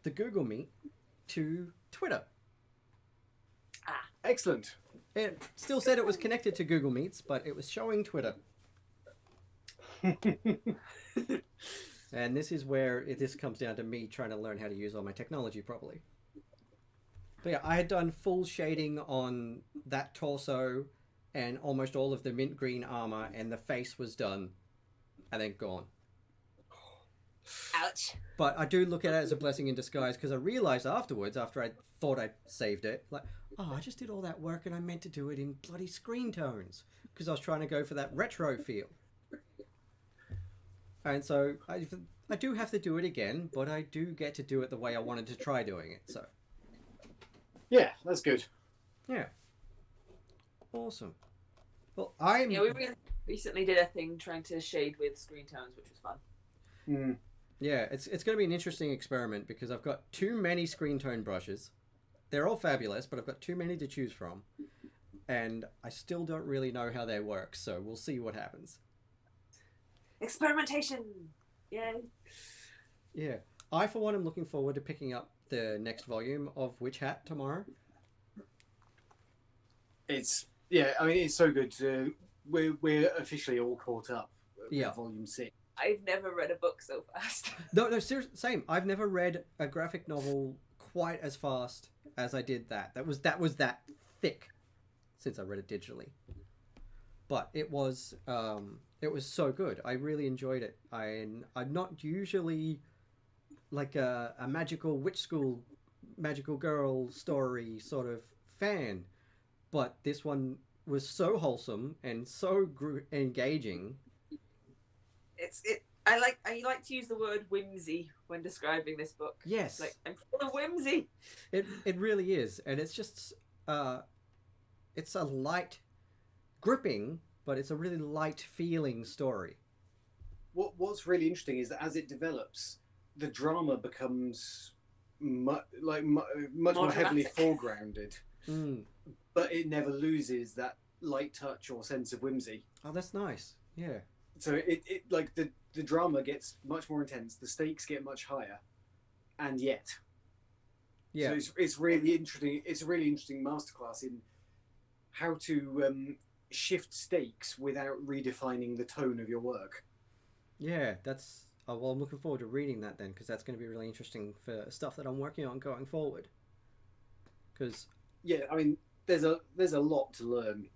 the Google Meet to Twitter. Ah, excellent. It still said it was connected to Google Meets, but it was showing Twitter. And this is where this comes down to me trying to learn how to use all my technology properly. But yeah, I had done full shading on that torso and almost all of the mint green armor, and the face was done and then gone. Ouch. But I do look at it as a blessing in disguise, because I realized afterwards, after I thought I'd saved it, like, oh, I just did all that work and I meant to do it in bloody screen tones, because I was trying to go for that retro feel. And so I do have to do it again, but I do get to do it the way I wanted to try doing it. So yeah, that's good. Yeah. Awesome. Well, Yeah, we recently did a thing trying to shade with screen tones, which was fun. Mm. Yeah, it's going to be an interesting experiment, because I've got too many screen tone brushes. They're all fabulous, but I've got too many to choose from. And I still don't really know how they work, so we'll see what happens. Experimentation! Yay! Yeah. I, for one, am looking forward to picking up the next volume of Witch Hat tomorrow. It's so good. We're officially all caught up. Yeah. With volume 6. I've never read a book so fast. No, seriously, same. I've never read a graphic novel quite as fast as I did that. That was that thick since I read it digitally. But it was so good. I really enjoyed it. I'm not usually like a magical witch school, magical girl story sort of fan, but this one was so wholesome and so engaging. I like to use the word whimsy when describing this book. Yes, like, I'm full of whimsy. It really is, and it's just it's a light, gripping, but it's a really light feeling story. What's really interesting is that as it develops, the drama becomes much more heavily foregrounded, but it never loses that light touch or sense of whimsy. Oh, that's nice. Yeah. So it like the drama gets much more intense, the stakes get much higher, and yet, yeah. So it's really interesting. It's a really interesting masterclass in how to shift stakes without redefining the tone of your work. Yeah, that's well, I'm looking forward to reading that then, because that's going to be really interesting for stuff that I'm working on going forward. Because yeah, I mean, there's a lot to learn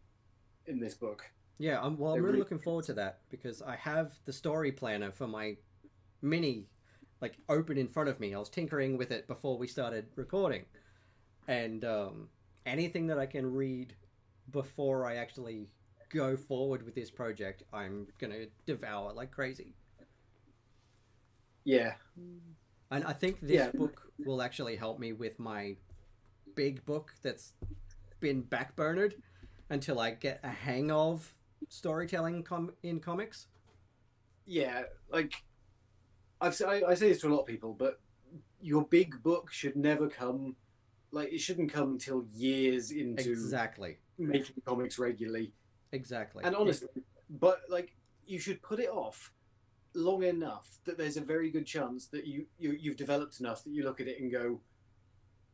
in this book. Yeah, I'm really looking forward to that, because I have the story planner for my mini, like, open in front of me. I was tinkering with it before we started recording, and anything that I can read before I actually go forward with this project, I'm gonna devour like crazy. Yeah, and I think this book will actually help me with my big book that's been backburnered until I get a hang of storytelling in comics. Yeah, like I say this to a lot of people, but your big book should never come, like, it shouldn't come until years into making comics regularly. Exactly. And honestly, but like, you should put it off long enough that there's a very good chance that you've developed enough that you look at it and go,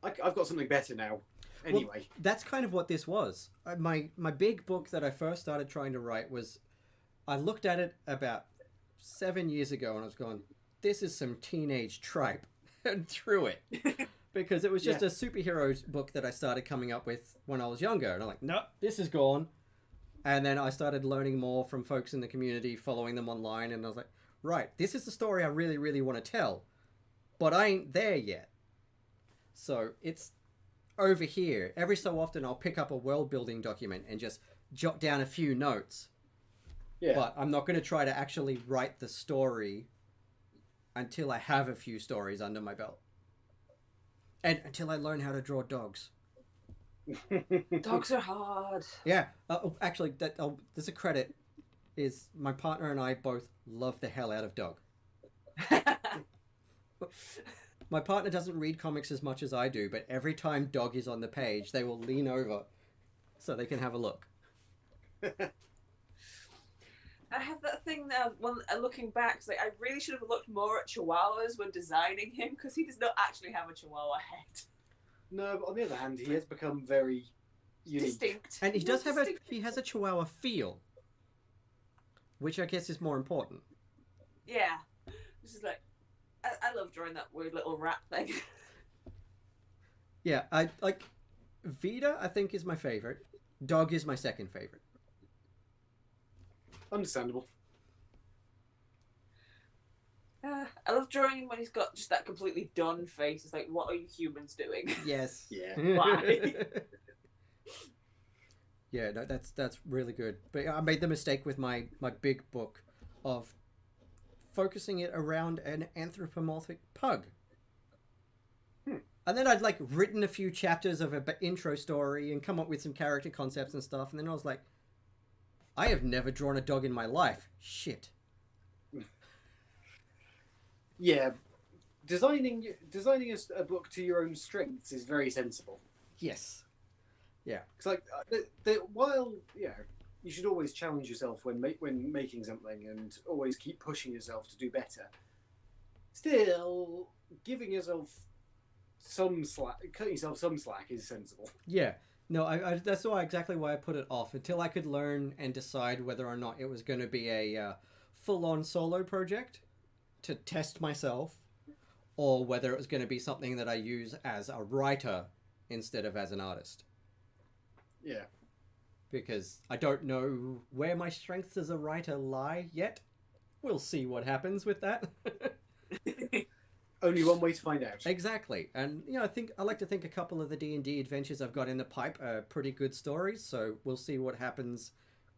I've got something better now. Anyway, well, that's kind of what this was. My big book that I first started trying to write was, I looked at it about 7 years ago and I was going, this is some teenage tripe, and threw it. because it was just a superheroes book that I started coming up with when I was younger. And I'm like, no, this is gone. And then I started learning more from folks in the community, following them online. And I was like, right, this is the story I really, really want to tell. But I ain't there yet. So it's over here. Every so often I'll pick up a world building document and just jot down a few notes. Yeah. But I'm not going to try to actually write the story until I have a few stories under my belt. And until I learn how to draw dogs. Dogs are hard. Yeah. Actually, there's a credit. Is my partner and I both love the hell out of dog. My partner doesn't read comics as much as I do, but every time dog is on the page, they will lean over so they can have a look. I have that thing now, when looking back, it's like I really should have looked more at chihuahuas when designing him, because he does not actually have a chihuahua head. No, but on the other hand, he has become very unique. Distinct. And he has a chihuahua feel, which I guess is more important. Yeah. This is like, I love drawing that weird little rat thing. Yeah, I like Vita, I think, is my favorite. Dog is my second favorite. Understandable. I love drawing him when he's got just that completely done face. It's like, what are you humans doing? Yes. Yeah. Why? Yeah, no, that's really good. But I made the mistake with my big book of focusing it around an anthropomorphic pug. And then I'd like written a few chapters of an intro story and come up with some character concepts and stuff. And then I was like, I have never drawn a dog in my life. Shit. Yeah, designing a book to your own strengths is very sensible. Yes. Yeah. It's like while you should always challenge yourself when making something and always keep pushing yourself to do better. Still, giving yourself some slack, cutting yourself some slack is sensible. Yeah. No, I that's exactly why I put it off until I could learn and decide whether or not it was going to be a full-on solo project to test myself, or whether it was going to be something that I use as a writer instead of as an artist. Yeah. Because I don't know where my strengths as a writer lie yet. We'll see what happens with that. Only one way to find out. Exactly. And, I like to think a couple of the D&D adventures I've got in the pipe are pretty good stories, so we'll see what happens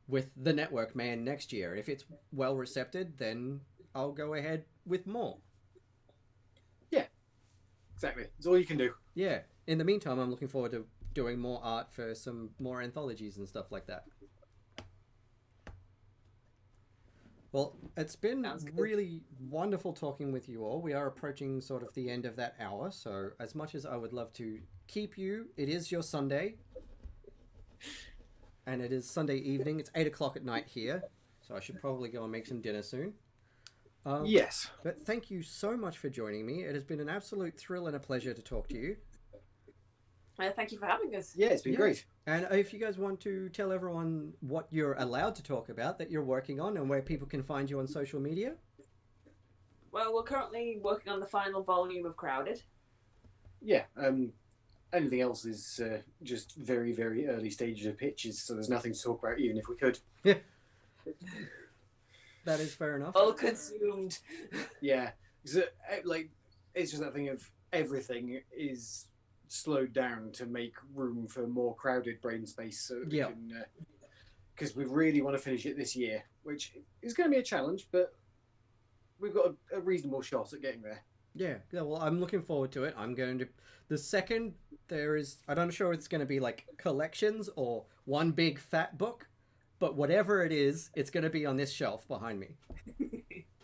with The Network Man next year. If it's well received, then I'll go ahead with more. Yeah. Exactly. It's all you can do. Yeah. In the meantime, I'm looking forward to doing more art for some more anthologies and stuff like that. Well, it's been really wonderful talking with you all. We are approaching sort of the end of that hour, so as much as I would love to keep you, it is your Sunday. And it is Sunday evening. It's 8 o'clock at night here, so I should probably go and make some dinner soon. Yes. But thank you so much for joining me. It has been an absolute thrill and a pleasure to talk to you. Thank you for having us. Yeah, it's been great. And if you guys want to tell everyone what you're allowed to talk about that you're working on and where people can find you on social media. Well, we're currently working on the final volume of Crowded. Yeah. Anything else is just very, very early stages of pitches, so there's nothing to talk about, even if we could. Yeah. That is fair enough. All consumed. Yeah. It's just that thing of everything is slowed down to make room for more crowded brain space, so we can, because we really want to finish it this year, which is going to be a challenge, but we've got a reasonable shot at getting there. Yeah, well, I'm looking forward to it. I'm going to... The second there is... I'm not sure if it's going to be like collections or one big fat book, but whatever it is, it's going to be on this shelf behind me.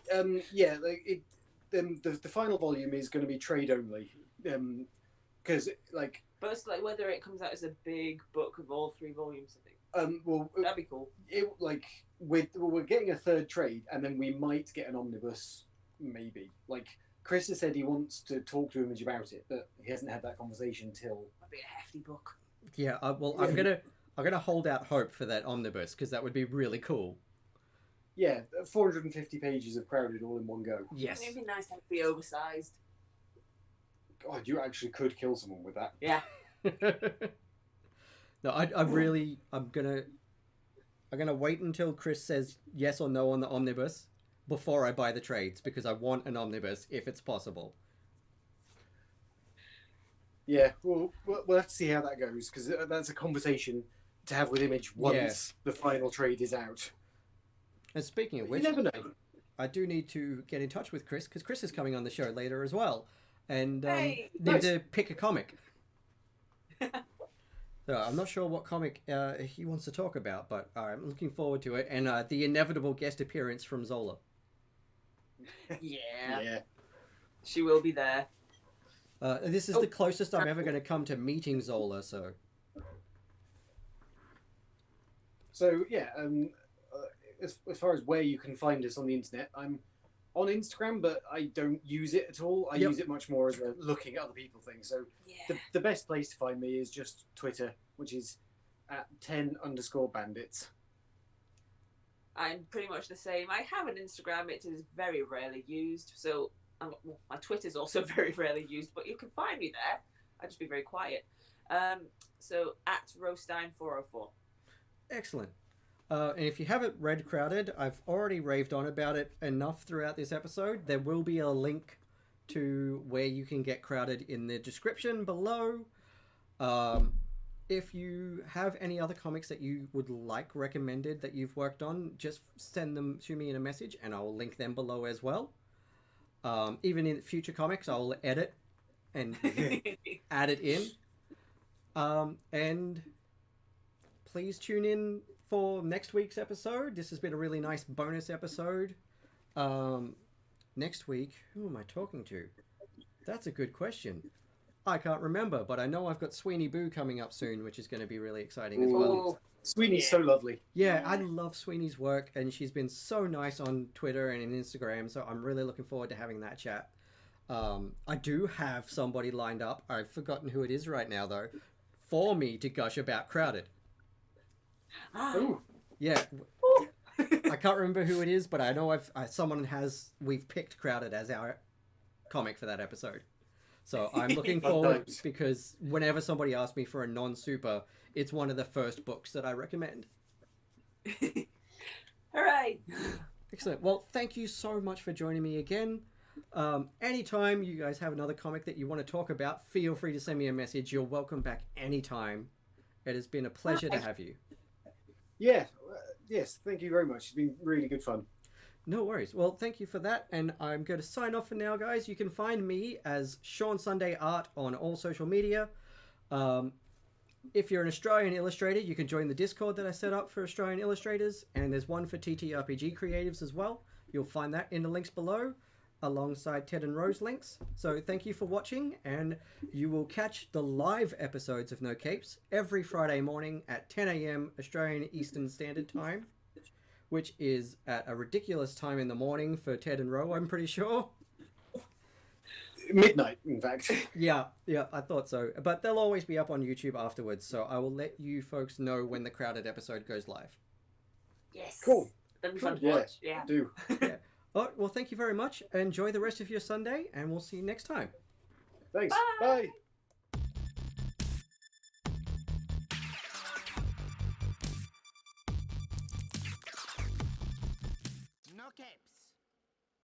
The final volume is going to be trade only. Because, but it's like whether it comes out as a big book of all 3 volumes, I think. That'd be cool. We're getting a third trade, and then we might get an omnibus, maybe. Chris has said he wants to talk to Image about it, but he hasn't had that conversation till. That'd be a hefty book. Yeah, I'm gonna hold out hope for that omnibus because that would be really cool. Yeah, 450 pages of Crowded all in one go. Yes. It'd be nice to have it be oversized. God, you actually could kill someone with that. Yeah. No, I'm gonna wait until Chris says yes or no on the omnibus before I buy the trades, because I want an omnibus if it's possible. Yeah, we'll have to see how that goes, because that's a conversation to have with Image once the final trade is out. And speaking of which, you never know. I do need to get in touch with Chris, because Chris is coming on the show later as well, and Hey! need to pick a comic. So I'm not sure what comic he wants to talk about, but I'm looking forward to it, and the inevitable guest appearance from Zola. Yeah. She will be there. This is the closest I'm ever going to come to meeting Zola, so... So, yeah, as far as where you can find us on the internet, I'm on Instagram, but I don't use it at all. I use it much more as a looking at other people thing. So the best place to find me is just Twitter, which is at 10_bandits. I'm pretty much the same. I have an Instagram. It is very rarely used. So my Twitter's also very rarely used, but you can find me there. I just be very quiet. So at Stein404. Excellent. And if you haven't read Crowded, I've already raved on about it enough throughout this episode. There will be a link to where you can get Crowded in the description below. If you have any other comics that you would like recommended that you've worked on, just send them to me in a message and I'll link them below as well. Even in future comics, I'll edit and add it in. And please tune in for next week's episode. This has been a really nice bonus episode. Next week, who am I talking to? That's a good question. I can't remember, but I know I've got Sweeney Boo coming up soon, which is going to be really exciting as well. Sweeney's so lovely. Yeah, I love Sweeney's work, and she's been so nice on Twitter and in Instagram, so I'm really looking forward to having that chat. I do have somebody lined up. I've forgotten who it is right now, though, for me to gush about Crowded. Ooh. Yeah. I can't remember who it is, but I know we've picked Crowded as our comic for that episode. So I'm looking forward, because whenever somebody asks me for a non-super, it's one of the first books that I recommend. Hooray! Excellent. Well, thank you so much for joining me again. Anytime you guys have another comic that you want to talk about, feel free to send me a message. You're welcome back anytime. It has been a pleasure to have you. Yeah. Yes, thank you very much. It's been really good fun. No worries. Well, thank you for that, and I'm going to sign off for now, guys. You can find me as Sean Sunday Art on all social media. If you're an Australian illustrator, you can join the Discord that I set up for Australian illustrators, and there's one for TTRPG creatives as well. You'll find that in the links below, alongside Ted and Rose links. So thank you for watching, and you will catch the live episodes of No Capes every Friday morning at 10 a.m. Australian Eastern Standard Time, which is at a ridiculous time in the morning for Ted and Ro, I'm pretty sure. Midnight, in fact. Yeah, I thought so. But they'll always be up on YouTube afterwards, so I will let you folks know when the Crowded episode goes live. Yes. Cool. That'd be fun to watch. Yeah. Do. Yeah. All right, well, thank you very much. Enjoy the rest of your Sunday, and we'll see you next time. Thanks. Bye. Bye.